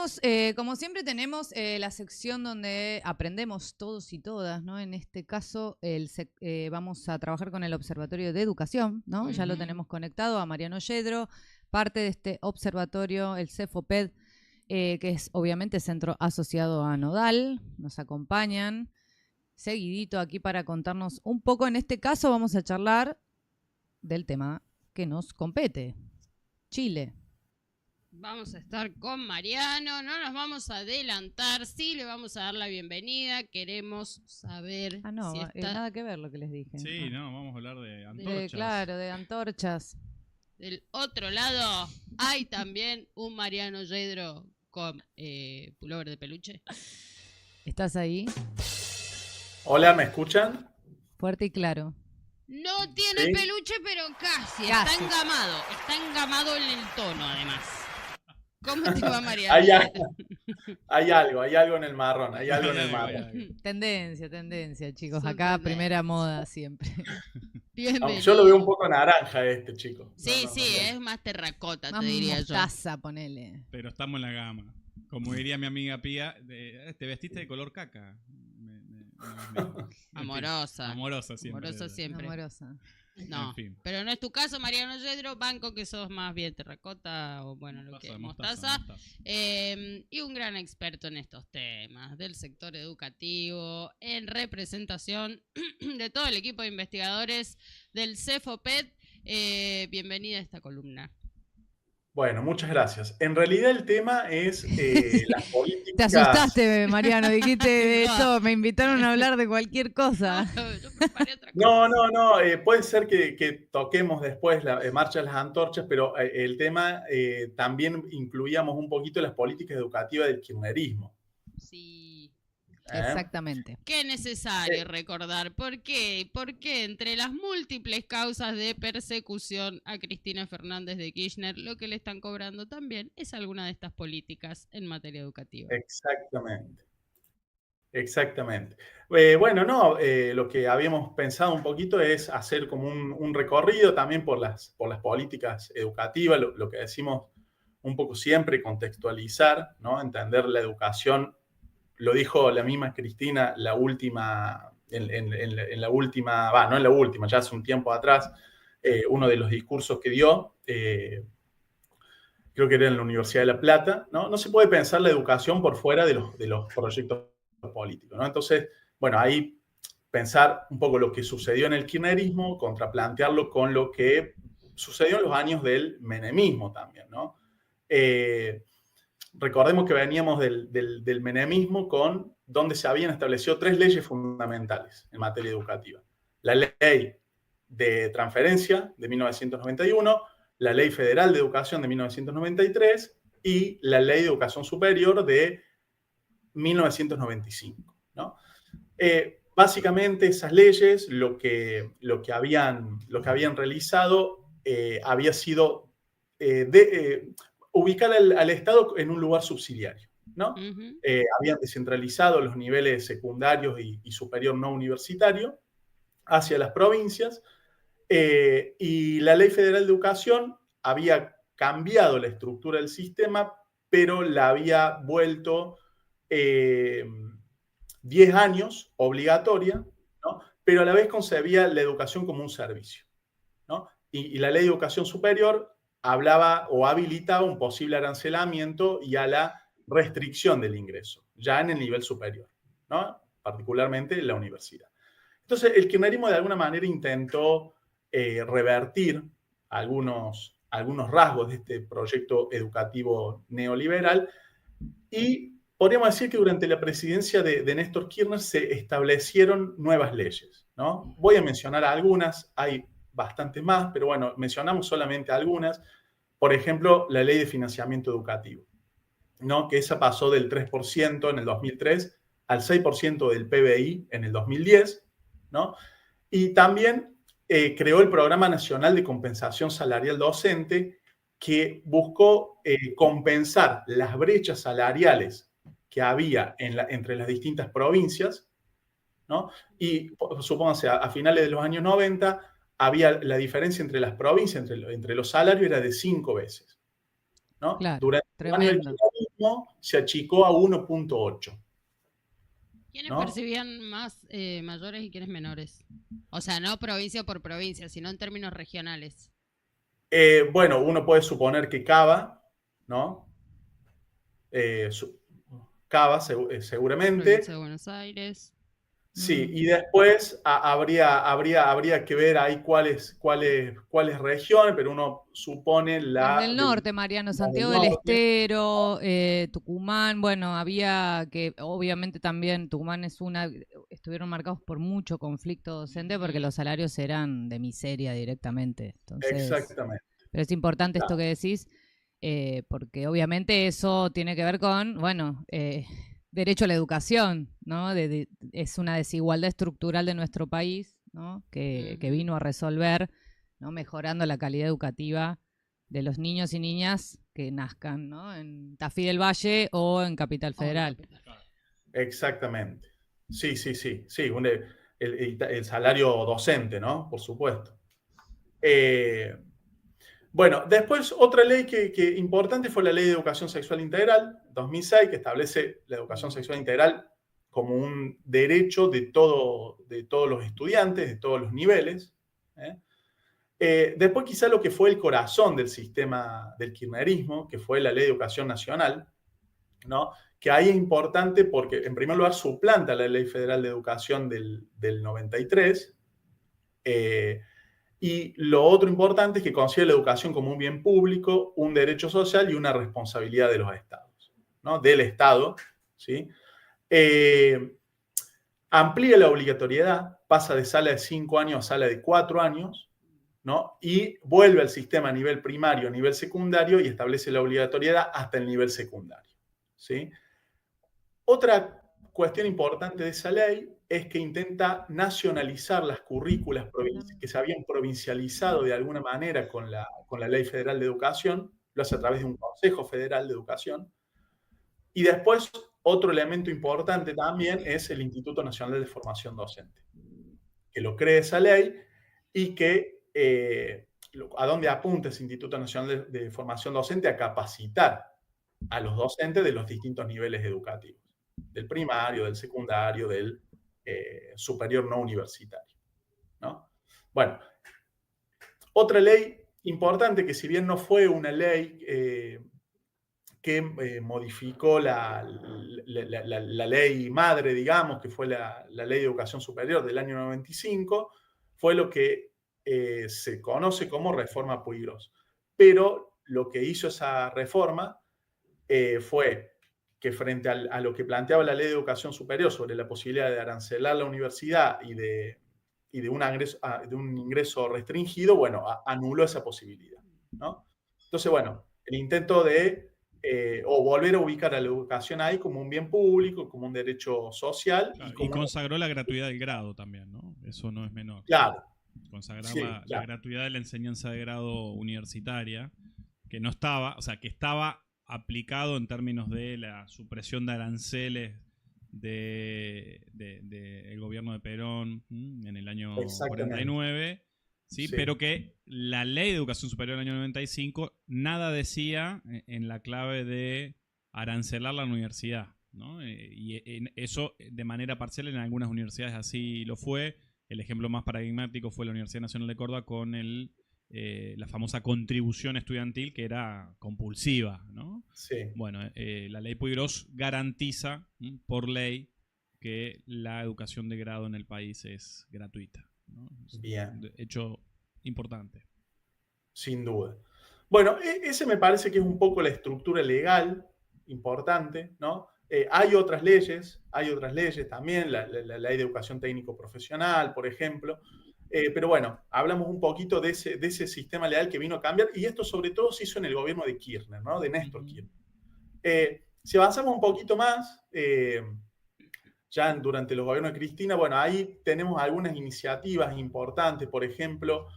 Tenemos, como siempre, tenemos la sección donde aprendemos todos y todas, ¿no? En este caso, vamos a trabajar con el Observatorio de Educación, ¿no? Ya lo tenemos conectado a Mariano Yedro, parte de este observatorio, el CEFOPED, que es obviamente centro asociado a Nodal. Nos acompañan seguidito aquí para contarnos un poco. En este caso vamos a charlar del tema que nos compete, Chile. Vamos a estar con Mariano, no nos vamos a adelantar, sí le vamos a dar la bienvenida, queremos saber si está... nada que ver lo que les dije. Sí, no, vamos a hablar de antorchas. Claro, de antorchas. Del otro lado hay también un Mariano Yedro con pullover de peluche. ¿Estás ahí? Hola, ¿me escuchan? Fuerte y claro. No tiene peluche, pero casi. Está engamado en el tono, además. ¿Cómo te va, Mariano? Hay algo en el marrón, Tendencia, chicos. Acá primera moda siempre. Bienvenido. Yo lo veo un poco naranja chico. Sí, es más terracota, más te diría mostaza, ponele. Pero estamos en la gama. Como diría mi amiga Pía, te vestiste de color caca. Amorosa. Amorosa siempre. Amorosa. No, en fin. Pero no es tu caso, Mariano Yedro, banco que sos más bien terracota o bueno, lo que es mostaza. Y un gran experto en estos temas, del sector educativo, en representación de todo el equipo de investigadores del CEFOPED. Bienvenida a esta columna. Bueno, muchas gracias. En realidad el tema es las políticas... Te asustaste, Mariano, dijiste esto, me invitaron a hablar de cualquier cosa. Yo preparé otra cosa. No, puede ser que toquemos después la marcha de las antorchas, pero el tema también incluíamos un poquito las políticas educativas del kirchnerismo. Sí. Exactamente. Qué necesario recordar. ¿Por qué? Porque entre las múltiples causas de persecución a Cristina Fernández de Kirchner, lo que le están cobrando también es alguna de estas políticas en materia educativa. Exactamente. Lo que habíamos pensado un poquito es hacer como un recorrido también por las políticas educativas, lo que decimos un poco siempre, contextualizar, ¿no? Entender la educación. Lo dijo la misma Cristina ya hace un tiempo atrás, uno de los discursos que dio, creo que era en la Universidad de La Plata, ¿no? No se puede pensar la educación por fuera de los proyectos políticos, ¿no? Entonces, bueno, ahí pensar un poco lo que sucedió en el kirchnerismo, contraplantearlo con lo que sucedió en los años del menemismo también, ¿no? Recordemos que veníamos del menemismo donde se habían establecido 3 leyes fundamentales en materia educativa. La ley de transferencia de 1991, la ley federal de educación de 1993 y la ley de educación superior de 1995, ¿no? Básicamente esas leyes lo que habían realizado había sido ubicar al Estado en un lugar subsidiario, ¿no? Habían descentralizado los niveles secundarios y superior no universitario hacia las provincias, y la Ley Federal de Educación había cambiado la estructura del sistema, pero la había vuelto 10 años obligatoria, ¿no? Pero a la vez concebía la educación como un servicio, ¿no? Y la Ley de Educación Superior hablaba o habilitaba un posible arancelamiento y a la restricción del ingreso, ya en el nivel superior, ¿no? Particularmente en la universidad. Entonces, el kirchnerismo de alguna manera intentó revertir algunos rasgos de este proyecto educativo neoliberal y podríamos decir que durante la presidencia de Néstor Kirchner se establecieron nuevas leyes, ¿no? Voy a mencionar algunas, hay bastante más, pero bueno, mencionamos solamente algunas. Por ejemplo, la ley de financiamiento educativo, ¿no? Que esa pasó del 3% en el 2003 al 6% del PBI en el 2010, ¿no? Y también creó el Programa Nacional de Compensación Salarial Docente, que buscó compensar las brechas salariales que había entre las distintas provincias, ¿no? Y supónganse, a finales de los años 90, había la diferencia entre las provincias, entre los salarios, era de 5 veces, ¿no? Claro, Durante el año del kirchnerismo, kirchnerismo se achicó a 1.8. ¿Quiénes percibían más mayores y quiénes menores? O sea, no provincia por provincia, sino en términos regionales. Bueno, uno puede suponer que Cava, ¿no? Cava, seguramente. Provincia de Buenos Aires. Sí, y después habría que ver ahí cuáles regiones, pero uno supone la del norte, Mariano, Santiago del Estero, Tucumán, bueno, había que, obviamente también Tucumán estuvieron marcados por mucho conflicto docente porque los salarios eran de miseria directamente. Entonces, exactamente. Pero es importante esto que decís, porque obviamente eso tiene que ver con, bueno, derecho a la educación, ¿no? Es una desigualdad estructural de nuestro país, ¿no? Que vino a resolver, ¿no? Mejorando la calidad educativa de los niños y niñas que nazcan, ¿no? En Tafí del Valle o en Capital Federal. Exactamente. Sí. El salario docente, ¿no? Por supuesto. Bueno, después otra ley que importante fue la Ley de Educación Sexual Integral, 2006, que establece la educación sexual integral como un derecho de todos los estudiantes, de todos los niveles. Después quizá lo que fue el corazón del sistema del kirchnerismo, que fue la Ley de Educación Nacional, ¿no? Que ahí es importante porque, en primer lugar, suplanta la Ley Federal de Educación del 93, y lo otro importante es que considera la educación como un bien público, un derecho social y una responsabilidad de los estados, ¿no? Del Estado, ¿sí? Amplía la obligatoriedad, pasa de sala de 5 años a sala de 4 años, ¿no? Y vuelve al sistema a nivel primario, a nivel secundario y establece la obligatoriedad hasta el nivel secundario, ¿sí? Otra cuestión importante de esa ley es que intenta nacionalizar las currículas que se habían provincializado de alguna manera con la Ley Federal de Educación, lo hace a través de un Consejo Federal de Educación. Y después, otro elemento importante también es el Instituto Nacional de Formación Docente, que lo crea esa ley y que a dónde apunta ese Instituto Nacional de Formación Docente, a capacitar a los docentes de los distintos niveles educativos, del primario, del secundario, del superior no universitario, ¿no? Bueno, otra ley importante que si bien no fue una ley que modificó la ley madre, digamos, que fue la Ley de Educación Superior del año 95, fue lo que se conoce como reforma Puigros. Pero lo que hizo esa reforma fue que frente a lo que planteaba la Ley de Educación Superior sobre la posibilidad de arancelar la universidad y de un ingreso restringido, bueno, anuló esa posibilidad, ¿no? Entonces, bueno, el intento de o volver a ubicar a la educación ahí como un bien público, como un derecho social. Claro, y consagró la gratuidad del grado también, ¿no? Eso no es menor. Claro. Consagrar la gratuidad de la enseñanza de grado universitaria, que no estaba, o sea, que estaba aplicado en términos de la supresión de aranceles del gobierno de Perón en el año 49, ¿sí? Pero que la Ley de Educación Superior del año 95 nada decía en la clave de arancelar la universidad, ¿no? Y eso de manera parcial en algunas universidades así lo fue. El ejemplo más paradigmático fue la Universidad Nacional de Córdoba con la famosa contribución estudiantil, que era compulsiva, ¿no? Sí. Bueno, la ley Puigros garantiza por ley que la educación de grado en el país es gratuita, ¿no? Bien. Hecho importante. Sin duda. Bueno, ese me parece que es un poco la estructura legal importante, ¿no? Hay otras leyes también, la Ley de Educación Técnico Profesional, por ejemplo. Pero bueno, hablamos un poquito de ese sistema legal que vino a cambiar, y esto sobre todo se hizo en el gobierno de Kirchner, ¿no? De Néstor Kirchner. Si avanzamos un poquito más, ya durante los gobiernos de Cristina, bueno, ahí tenemos algunas iniciativas importantes, por ejemplo,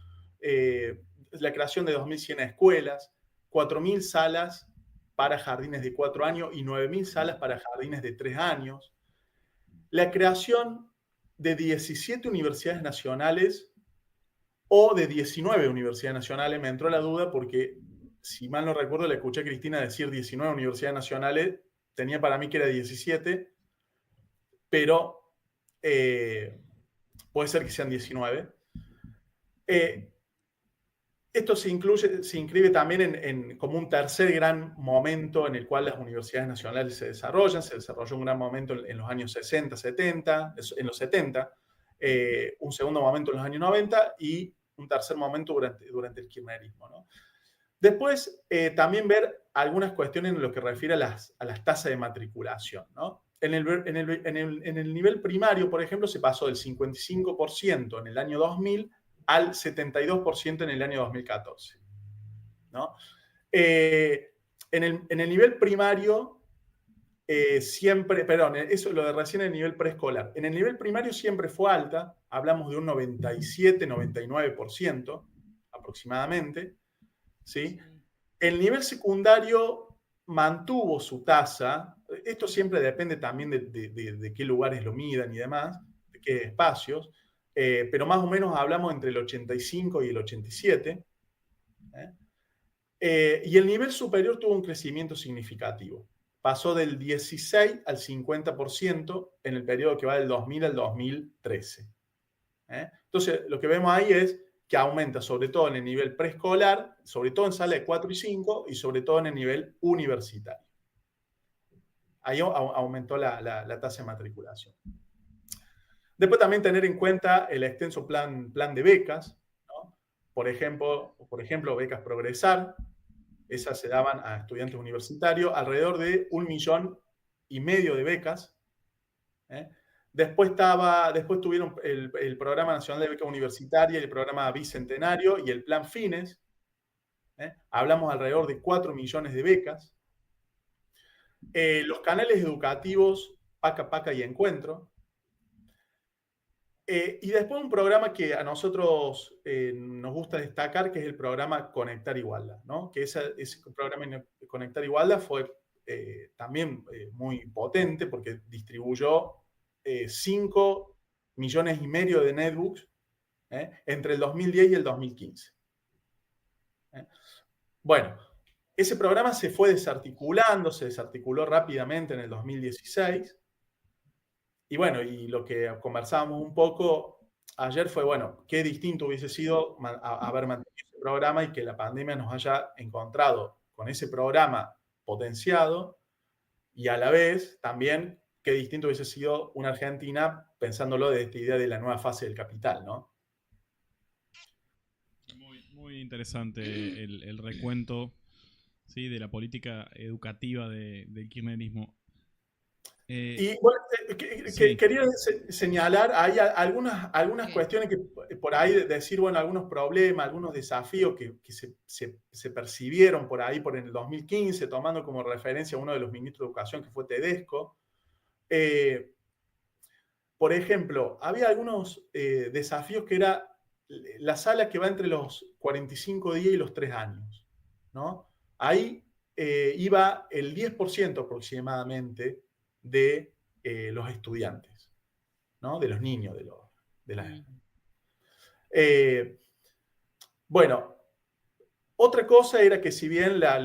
la creación de 2.100 escuelas, 4.000 salas para jardines de 4 años y 9.000 salas para jardines de 3 años. La creación de 17 universidades nacionales o de 19 universidades nacionales, me entró la duda porque si mal no recuerdo, le escuché a Cristina decir 19 universidades nacionales, tenía para mí que era 17, pero puede ser que sean 19. Esto se inscribe también como un tercer gran momento en el cual las universidades nacionales se desarrollan. Se desarrolló un gran momento en los años 60, 70, en los 70, un segundo momento en los años 90 y un tercer momento durante el kirchnerismo, ¿no? Después, también ver algunas cuestiones en lo que refiere a las tasas de matriculación, ¿no? En el nivel primario, por ejemplo, se pasó del 55% en el año 2000 al 72% en el año 2014, ¿no? En el nivel primario, eso lo de recién en el nivel preescolar. En el nivel primario siempre fue alta, hablamos de un 97-99% aproximadamente, ¿sí? El nivel secundario mantuvo su tasa. Esto siempre depende también de qué lugares lo midan y demás, de qué espacios, pero más o menos hablamos entre el 85 y el 87. Y el nivel superior tuvo un crecimiento significativo. Pasó del 16 al 50% en el periodo que va del 2000 al 2013. Entonces, lo que vemos ahí es que aumenta sobre todo en el nivel preescolar, sobre todo en sala de 4 y 5 y sobre todo en el nivel universitario. Ahí aumentó la tasa de matriculación. Después también tener en cuenta el extenso plan de becas, ¿no? Por ejemplo, becas Progresar. Esas se daban a estudiantes universitarios, alrededor de 1,5 millones de becas. Después tuvieron el Programa Nacional de Beca Universitaria, el Programa Bicentenario y el Plan Fines. Hablamos alrededor de 4 millones de becas. Los canales educativos Paca Paca y Encuentro. Y después un programa que a nosotros nos gusta destacar, que es el programa Conectar Igualdad, ¿no? Que ese programa Conectar Igualdad fue también muy potente porque distribuyó 5,5 millones de netbooks entre el 2010 y el 2015. Bueno, ese programa se fue desarticulando, se desarticuló rápidamente en el 2016. Y bueno, y lo que conversábamos un poco ayer fue, bueno, qué distinto hubiese sido haber mantenido ese programa y que la pandemia nos haya encontrado con ese programa potenciado y a la vez también qué distinto hubiese sido una Argentina pensándolo de esta idea de la nueva fase del capital, ¿no? Muy interesante el recuento, ¿sí?, de la política educativa del kirchnerismo. Y bueno, quería señalar, hay algunas cuestiones que por ahí decir, bueno, algunos problemas, algunos desafíos que se percibieron por ahí por el 2015, tomando como referencia a uno de los ministros de Educación que fue Tedesco. Por ejemplo, había algunos desafíos que era la sala que va entre los 45 días y los 3 años, ¿no? Ahí iba el 10% aproximadamente de los estudiantes, ¿no? De los niños, bueno, otra cosa era que si bien la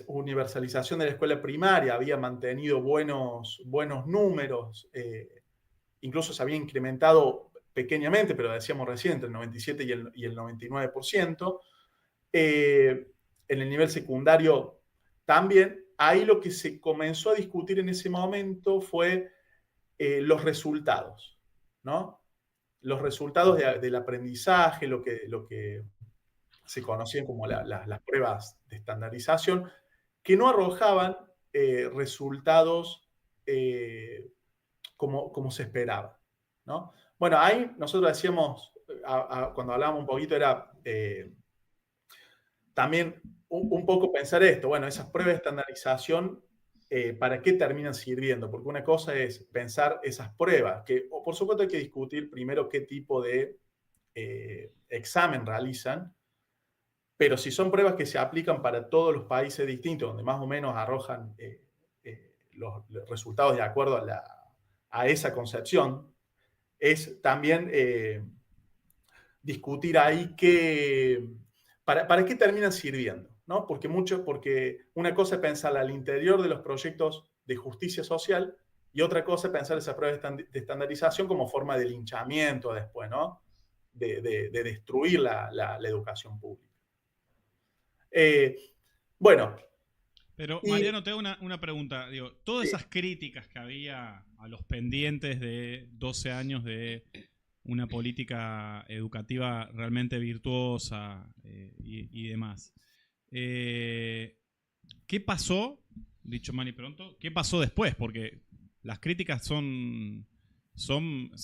universalización de la escuela primaria había mantenido buenos números, incluso se había incrementado pequeñamente, pero decíamos recién, entre el 97 y el 99%, en el nivel secundario también. Ahí lo que se comenzó a discutir en ese momento fue los resultados, ¿no? Los resultados del aprendizaje, lo que se conocían como las pruebas de estandarización, que no arrojaban resultados como se esperaba, ¿no? Bueno, ahí nosotros decíamos, cuando hablábamos un poquito, era también un poco pensar esto, bueno, esas pruebas de estandarización, ¿para qué terminan sirviendo? Porque una cosa es pensar esas pruebas, que por supuesto hay que discutir primero qué tipo de examen realizan, pero si son pruebas que se aplican para todos los países distintos, donde más o menos arrojan los resultados de acuerdo a esa concepción, es también discutir ahí ¿para qué terminan sirviendo? ¿no? Porque una cosa es pensar al interior de los proyectos de justicia social y otra cosa es pensar esas pruebas de estandarización como forma de linchamiento después, ¿no? De destruir la educación pública. Bueno. Pero, Mariano, te hago una pregunta. Digo, todas esas críticas que había a los pendientes de 12 años de una política educativa realmente virtuosa y demás. ¿Qué pasó, dicho mal y pronto, qué pasó después? Porque las críticas se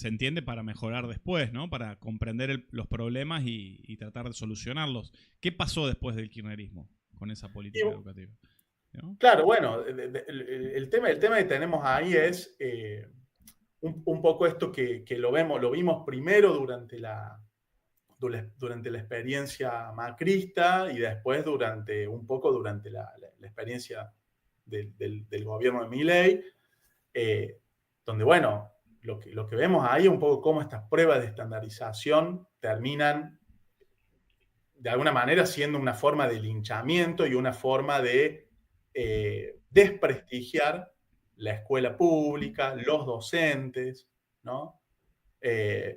entiende para mejorar después, ¿no? Para comprender los problemas y tratar de solucionarlos. ¿Qué pasó después del kirchnerismo con esa política educativa? ¿No? Claro, bueno, el tema que tenemos ahí es un poco esto que lo vimos primero durante la experiencia macrista y después durante la experiencia del gobierno de Milei, donde, bueno, lo que vemos ahí es un poco cómo estas pruebas de estandarización terminan de alguna manera siendo una forma de linchamiento y una forma de desprestigiar la escuela pública, los docentes, ¿no?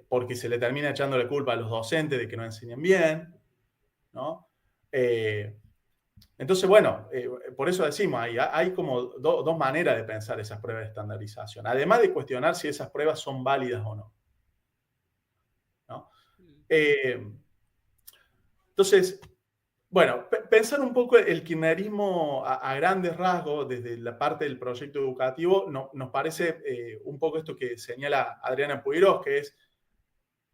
Porque se le termina echando la culpa a los docentes de que no enseñan bien, ¿no? Entonces, bueno, por eso decimos, hay como dos maneras de pensar esas pruebas de estandarización, además de cuestionar si esas pruebas son válidas o no. ¿No? Entonces, bueno, pensar un poco el kirchnerismo a grandes rasgos desde la parte del proyecto educativo nos parece un poco esto que señala Adriana Puigros, que es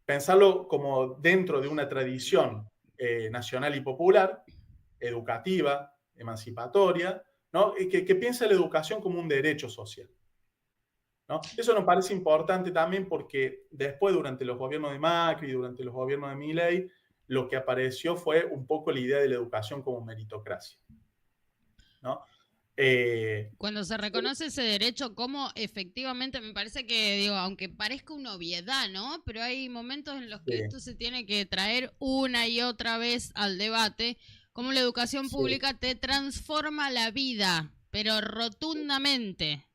pensarlo como dentro de una tradición nacional y popular, educativa, emancipatoria, ¿no? Que piensa la educación como un derecho social, ¿no? Eso nos parece importante también porque después, durante los gobiernos de Macri, durante los gobiernos de Milei, lo que apareció fue un poco la idea de la educación como meritocracia, ¿no? Cuando se reconoce ese derecho, como efectivamente me parece que, digo, aunque parezca una obviedad, ¿no? Pero hay momentos en los que esto se tiene que traer una y otra vez al debate, como la educación pública te transforma la vida, pero rotundamente.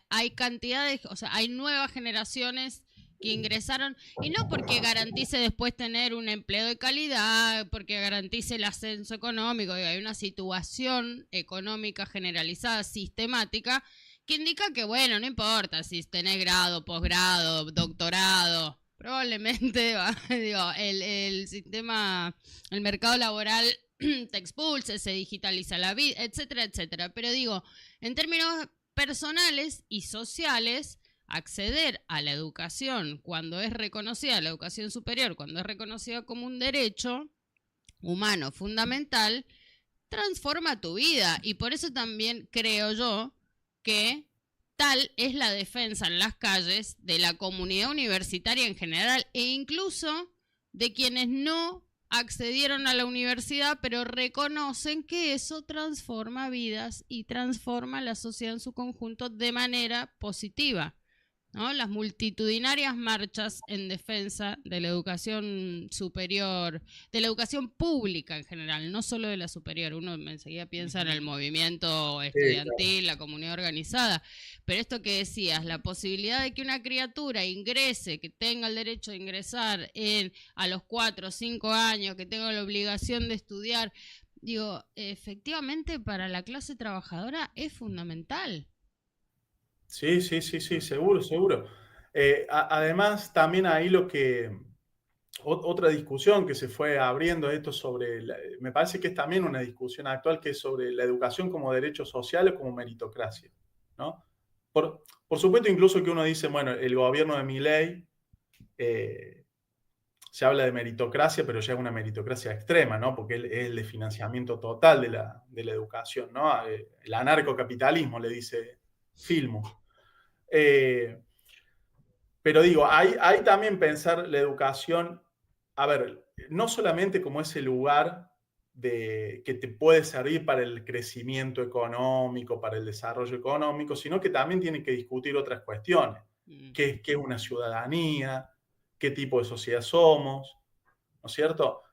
Hay cantidades, o sea, hay nuevas generaciones que ingresaron, y no porque garantice después tener un empleo de calidad, porque garantice el ascenso económico, hay una situación económica generalizada, sistemática, que indica que, bueno, no importa si tenés grado, posgrado, doctorado, probablemente digo, el sistema, el mercado laboral te expulse, se digitaliza la vida, etcétera, etcétera. Pero digo, en términos personales y sociales, acceder a la educación cuando es reconocida, la educación superior, cuando es reconocida como un derecho humano fundamental, transforma tu vida. Y por eso también creo yo que tal es la defensa en las calles de la comunidad universitaria en general e incluso de quienes no accedieron a la universidad, pero reconocen que eso transforma vidas y transforma la sociedad en su conjunto de manera positiva, ¿no? Las multitudinarias marchas en defensa de la educación superior, de la educación pública en general, no solo de la superior. Uno enseguida piensa en el movimiento estudiantil, la comunidad organizada, pero esto que decías, la posibilidad de que una criatura ingrese, que tenga el derecho de ingresar a los 4 o 5 años, que tenga la obligación de estudiar, digo, efectivamente para la clase trabajadora es fundamental. Sí, seguro. Además, también ahí otra discusión que se fue abriendo esto sobre, me parece que es también una discusión actual, que es sobre la educación como derecho social o como meritocracia, ¿no? Por supuesto, incluso que uno dice, bueno, el gobierno de Milei se habla de meritocracia, pero ya es una meritocracia extrema, ¿no? Porque es el de financiamiento total de la educación, ¿no? El anarcocapitalismo, le dice Filmus. Pero digo, hay también pensar la educación, a ver, no solamente como ese lugar que te puede servir para el crecimiento económico, para el desarrollo económico, sino que también tiene que discutir otras cuestiones. ¿Qué es una ciudadanía? ¿Qué tipo de sociedad somos? ¿No es cierto?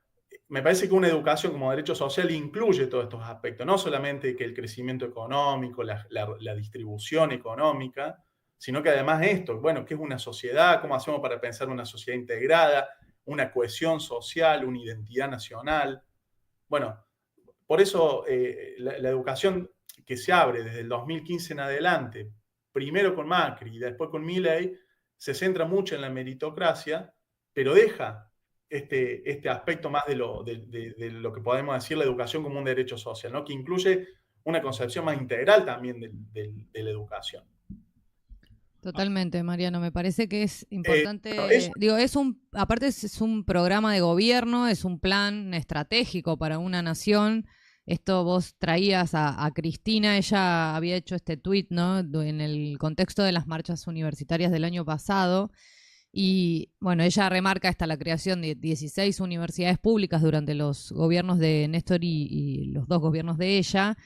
me parece que una educación como derecho social incluye todos estos aspectos, no solamente que el crecimiento económico, la distribución económica, sino que además esto, bueno, ¿qué es una sociedad? ¿Cómo hacemos para pensar una sociedad integrada? Una cohesión social, una identidad nacional. Bueno, por eso la educación que se abre desde el 2015 en adelante, primero con Macri y después con Milei, se centra mucho en la meritocracia, pero deja este aspecto más de lo que podemos decir la educación como un derecho social, ¿no? Que incluye una concepción más integral también de la educación. Totalmente, Mariano. Me parece que es importante. Digo, aparte es un programa de gobierno, es un plan estratégico para una nación. Esto vos traías a Cristina, ella había hecho este tuit, ¿no? En el contexto de las marchas universitarias del año pasado. Y bueno, ella remarca la creación de 16 universidades públicas durante los gobiernos de Néstor y los 2 gobiernos de ella.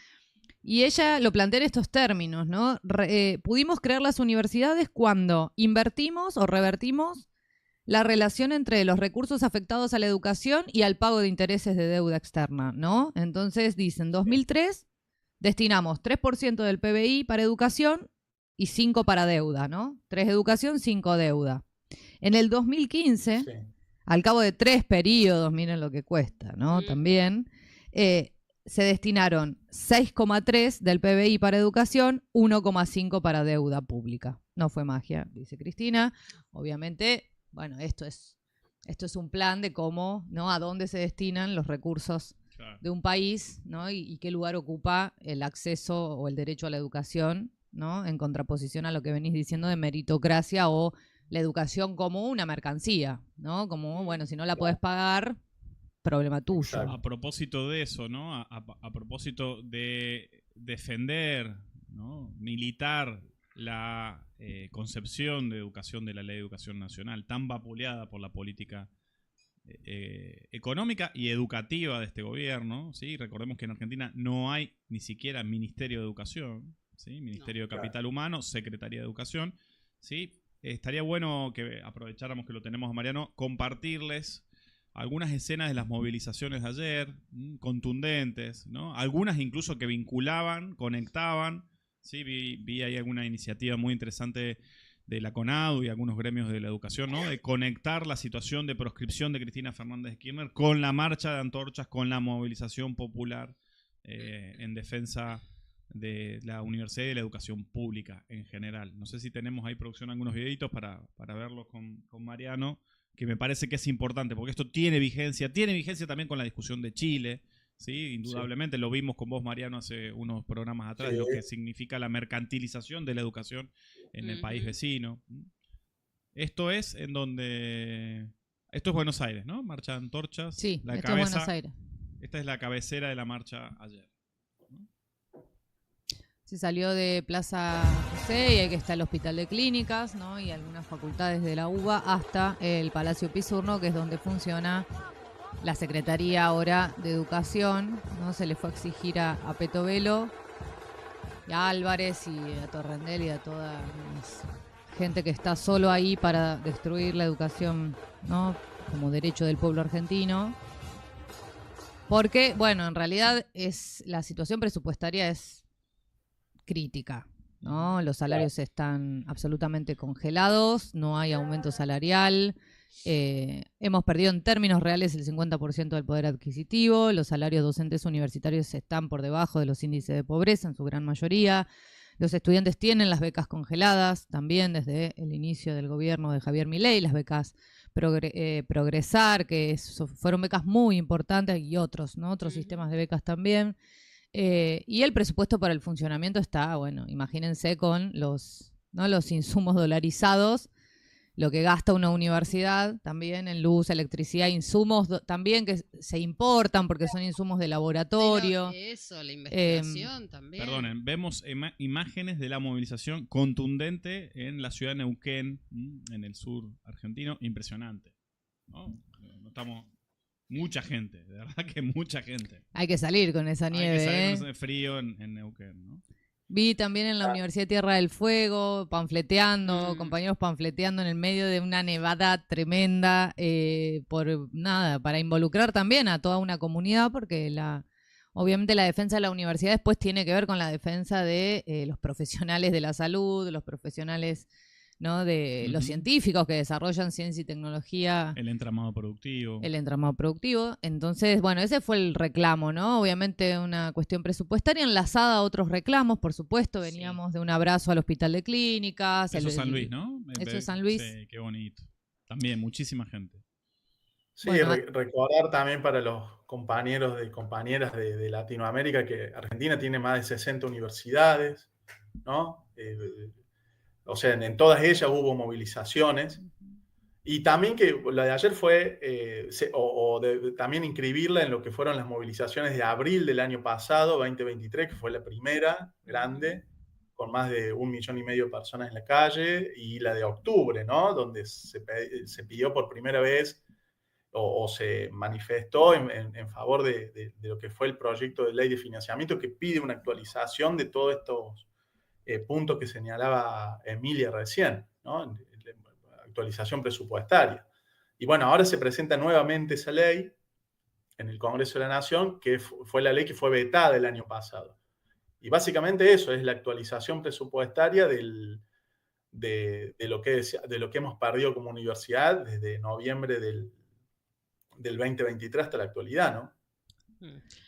Y ella lo plantea en estos términos, ¿no? Pudimos crear las universidades cuando invertimos o revertimos la relación entre los recursos afectados a la educación y al pago de intereses de deuda externa, ¿no? Entonces dicen, en 2003 destinamos 3% del PBI para educación y 5 para deuda, ¿no? 3 educación, 5 deuda. En el 2015, al cabo de 3 periodos, miren lo que cuesta, ¿no? También, se destinaron 6,3 del PBI para educación, 1,5 para deuda pública. No fue magia, dice Cristina. Obviamente, bueno, esto es un plan de cómo, ¿no? A dónde se destinan los recursos de un país, ¿no? Y qué lugar ocupa el acceso o el derecho a la educación, ¿no? En contraposición a lo que venís diciendo de meritocracia o la educación como una mercancía, ¿no? Como, bueno, si no la podés pagar, problema tuyo. Exacto. A propósito de eso, ¿no? A propósito de defender, ¿no? Militar la concepción de educación de la Ley de Educación Nacional, tan vapuleada por la política económica y educativa de este gobierno, ¿sí? Recordemos que en Argentina no hay ni siquiera Ministerio de Educación, ¿sí? Ministerio de Capital Humano, Secretaría de Educación, ¿sí? Estaría bueno que aprovecháramos que lo tenemos a Mariano, compartirles algunas escenas de las movilizaciones de ayer, contundentes, ¿no? Algunas incluso que vinculaban, conectaban, ¿sí? Vi ahí alguna iniciativa muy interesante de la CONADU y algunos gremios de la educación, ¿no? De conectar la situación de proscripción de Cristina Fernández de Kirchner con la marcha de antorchas, con la movilización popular en defensa de la universidad y de la educación pública en general. No sé si tenemos ahí, producción, algunos videitos para verlos con Mariano, que me parece que es importante, porque esto tiene vigencia también con la discusión de Chile, ¿sí? Indudablemente, lo vimos con vos, Mariano, hace unos programas atrás, lo que significa la mercantilización de la educación en el país vecino. Esto es en donde... Esto es Buenos Aires, ¿no? Marcha de antorchas. Sí, esto es Buenos Aires. Esta es la cabecera de la marcha ayer. Se salió de Plaza José y ahí que está el Hospital de Clínicas, ¿no? Y algunas facultades de la UBA hasta el Palacio Pisurno, que es donde funciona la Secretaría ahora de Educación, ¿no? Se le fue a exigir a Petovelo y a Álvarez y a Torrendel y a toda gente que está solo ahí para destruir la educación, ¿no? Como derecho del pueblo argentino. Porque, bueno, en realidad la situación presupuestaria es crítica, ¿no? Los salarios están absolutamente congelados, no hay aumento salarial, hemos perdido en términos reales el 50% del poder adquisitivo, los salarios docentes universitarios están por debajo de los índices de pobreza en su gran mayoría, los estudiantes tienen las becas congeladas también desde el inicio del gobierno de Javier Milei, las becas Progresar, que fueron becas muy importantes, y otros, ¿no? Otros sistemas de becas también. Y el presupuesto para el funcionamiento está, bueno, imagínense con los insumos dolarizados, lo que gasta una universidad también en luz, electricidad, insumos también que se importan porque son insumos de laboratorio. Pero eso, la investigación también. Perdonen, vemos imágenes de la movilización contundente en la ciudad de Neuquén, en el sur argentino, impresionante, ¿no? Notamos mucha gente, de verdad que mucha gente. Hay que salir con esa nieve. Hay que salir con ese frío en Neuquén, ¿no? Vi también en la Universidad de Tierra del Fuego, panfleteando, compañeros panfleteando en el medio de una nevada tremenda, para involucrar también a toda una comunidad, porque obviamente la defensa de la universidad después tiene que ver con la defensa de los profesionales de la salud, los profesionales, ¿no?, de los científicos que desarrollan ciencia y tecnología. El entramado productivo. Entonces, bueno, ese fue el reclamo, ¿no? Obviamente una cuestión presupuestaria enlazada a otros reclamos, por supuesto. Veníamos de un abrazo al Hospital de Clínicas. Eso es San Luis, ¿no? Eso es San Luis. Sí, qué bonito. También, muchísima gente. Sí, bueno, recordar también para los compañeros y compañeras de Latinoamérica que Argentina tiene más de 60 universidades, ¿no? O sea, en todas ellas hubo movilizaciones. Y también que la de ayer fue, también inscribirla en lo que fueron las movilizaciones de abril del año pasado, 2023, que fue la primera grande, con más de 1,5 millones de personas en la calle, y la de octubre, ¿no? Donde se pidió por primera vez o se manifestó en favor de lo que fue el proyecto de ley de financiamiento, que pide una actualización de todos estos puntos que señalaba Emilia recién, ¿no? Actualización presupuestaria. Y bueno, ahora se presenta nuevamente esa ley en el Congreso de la Nación, que fue la ley que fue vetada el año pasado. Y básicamente eso es la actualización presupuestaria de lo que hemos perdido como universidad desde noviembre del 2023 hasta la actualidad, ¿no?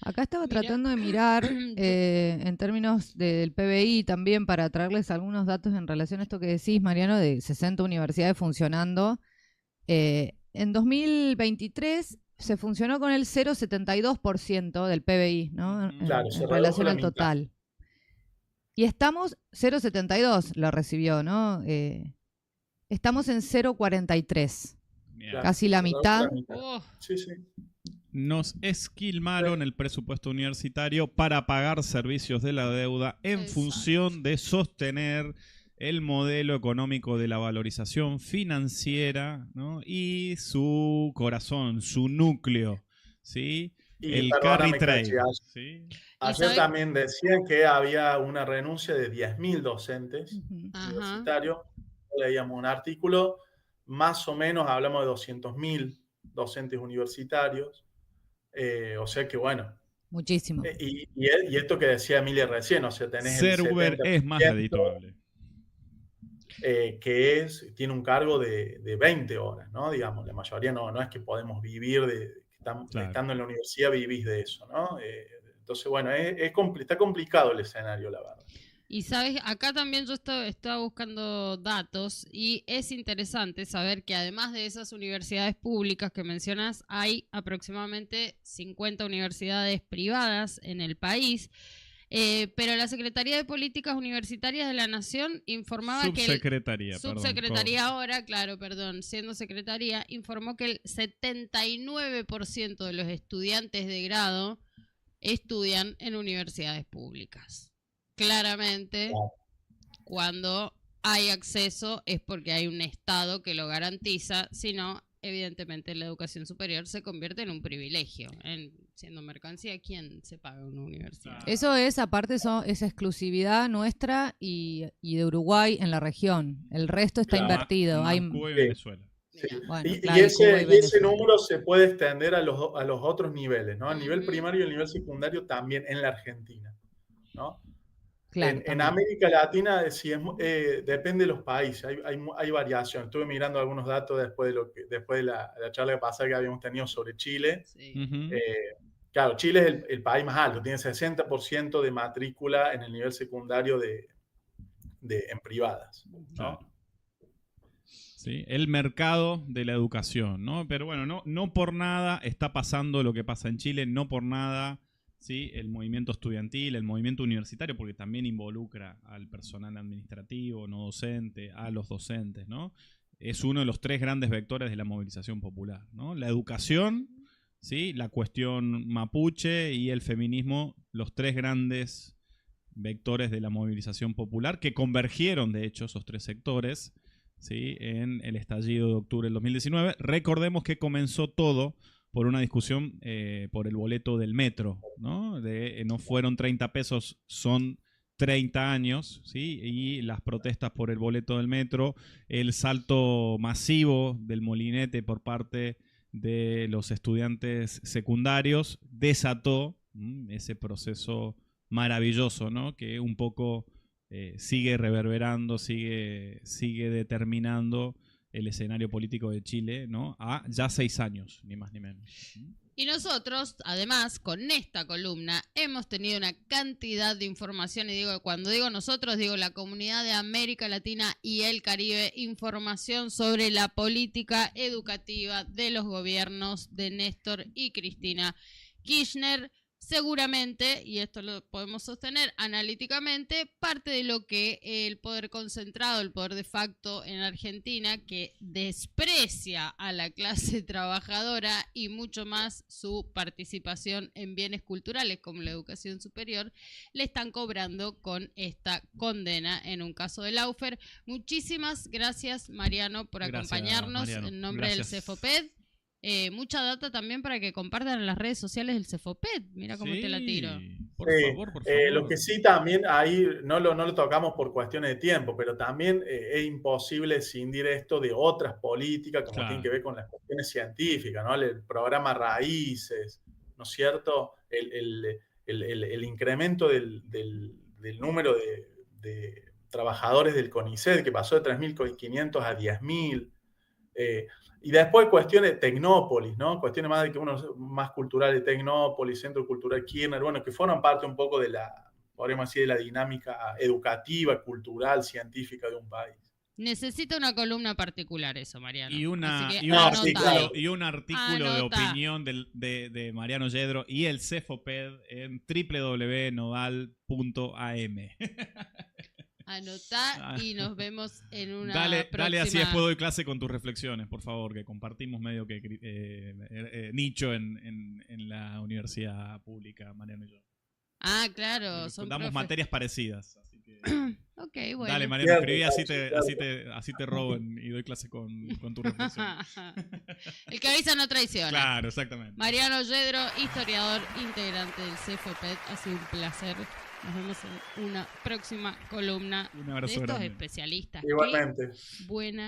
Acá estaba tratando de mirar en términos del PBI también para traerles algunos datos en relación a esto que decís, Mariano, de 60 universidades funcionando. En 2023 se funcionó con el 0,72% del PBI, ¿no? Claro, en relación al total. Y estamos, 0,72 lo recibió, ¿no? Estamos en 0,43. Casi la mitad. Sí, sí. Nos esquilmaron el presupuesto universitario para pagar servicios de la deuda en función de sostener el modelo económico de la valorización financiera, ¿no? Y su corazón, su núcleo, ¿sí? Y el carry trade. ¿sí? Ayer también decían que había una renuncia de 10.000 docentes universitarios. Leíamos un artículo, más o menos hablamos de 200.000 docentes universitarios. O sea que bueno. Muchísimo. Y esto que decía Emilia recién, o sea, tenés Server es más redituable. Que tiene un cargo de 20 horas, ¿no? Digamos, la mayoría no es que podemos vivir estando en la universidad, vivís de eso, ¿no? Entonces, bueno, está complicado el escenario, la verdad. Y sabes, acá también yo estaba buscando datos y es interesante saber que además de esas universidades públicas que mencionas, hay aproximadamente 50 universidades privadas en el país, pero la Secretaría de Políticas Universitarias de la Nación informaba Subsecretaría ahora, claro, perdón, siendo secretaría, informó que el 79% de los estudiantes de grado estudian en universidades públicas. Claramente, cuando hay acceso es porque hay un Estado que lo garantiza, si no, evidentemente la educación superior se convierte en un privilegio. Siendo mercancía, ¿quién se paga una universidad? Eso es, aparte, es exclusividad nuestra y de Uruguay en la región. El resto está invertido. Cuba y Venezuela. Sí. Bueno, y ese número se puede extender a los otros niveles, ¿no? A nivel primario y a nivel secundario también en la Argentina, ¿no? Claro, en América Latina depende de los países, hay variación. Estuve mirando algunos datos después de la charla pasada que habíamos tenido sobre Chile. Sí. Claro, Chile es el país más alto, tiene 60% de matrícula en el nivel secundario en privadas, ¿no? Sí, el mercado de la educación, ¿no? Pero bueno, no por nada está pasando lo que pasa en Chile, no por nada. ¿Sí? El movimiento estudiantil, el movimiento universitario, porque también involucra al personal administrativo, no docente, a los docentes, ¿no? Es uno de los 3 grandes vectores de la movilización popular, ¿no? La educación, ¿sí? La cuestión mapuche y el feminismo, los 3 grandes vectores de la movilización popular, que convergieron, de hecho, esos 3 sectores, ¿sí? En el estallido de octubre del 2019. Recordemos que comenzó todo por una discusión por el boleto del metro, ¿no? No fueron 30 pesos, son 30 años, ¿sí? Y las protestas por el boleto del metro, el salto masivo del molinete por parte de los estudiantes secundarios desató ese proceso maravilloso, ¿no? Que un poco sigue reverberando, sigue determinando el escenario político de Chile, ¿no? A ya 6 años, ni más ni menos. Y nosotros, además, con esta columna, hemos tenido una cantidad de información, y cuando digo nosotros, digo la comunidad de América Latina y el Caribe, información sobre la política educativa de los gobiernos de Néstor y Cristina Kirchner. Seguramente, y esto lo podemos sostener analíticamente, parte de lo que el poder concentrado, el poder de facto en Argentina, que desprecia a la clase trabajadora y mucho más su participación en bienes culturales como la educación superior, le están cobrando con esta condena en un caso de Lawfare. Muchísimas gracias, Mariano, por acompañarnos, Mariano. En nombre del CEFOPED. Mucha data también para que compartan en las redes sociales del CEFOPED. Mira cómo te la tiro. Por favor. Lo que sí también ahí no lo tocamos por cuestiones de tiempo, pero también es imposible escindir esto de otras políticas como tienen que ver con las cuestiones científicas, ¿no? El programa Raíces, ¿no es cierto? El incremento del número de trabajadores del CONICET, que pasó de 3.500 a 10.000. Y después cuestiones de Tecnópolis, ¿no? Cuestiones más de que uno más cultural de Tecnópolis, Centro Cultural Kirchner, bueno, que forman parte un poco de podríamos decir, de la dinámica educativa, cultural, científica de un país. Necesita una columna particular eso, Mariano. Y un artículo de opinión de Mariano Yedro y el CEFOPED en www.nodal.am. Anotá y nos vemos en una próxima. Dale, así después doy clase con tus reflexiones, por favor, que compartimos medio que nicho en la universidad pública, Mariano y yo. Ah, claro. Damos materias parecidas, así que... Ok, bueno. Dale, Mariano, escribí, así te robo y doy clase con tu reflexión. El que avisa no traiciona. Claro, exactamente. Mariano Yedro, historiador integrante del CEFOPED, ha sido un placer. Nos vemos en una próxima columna de estos especialistas. Igualmente. Buena.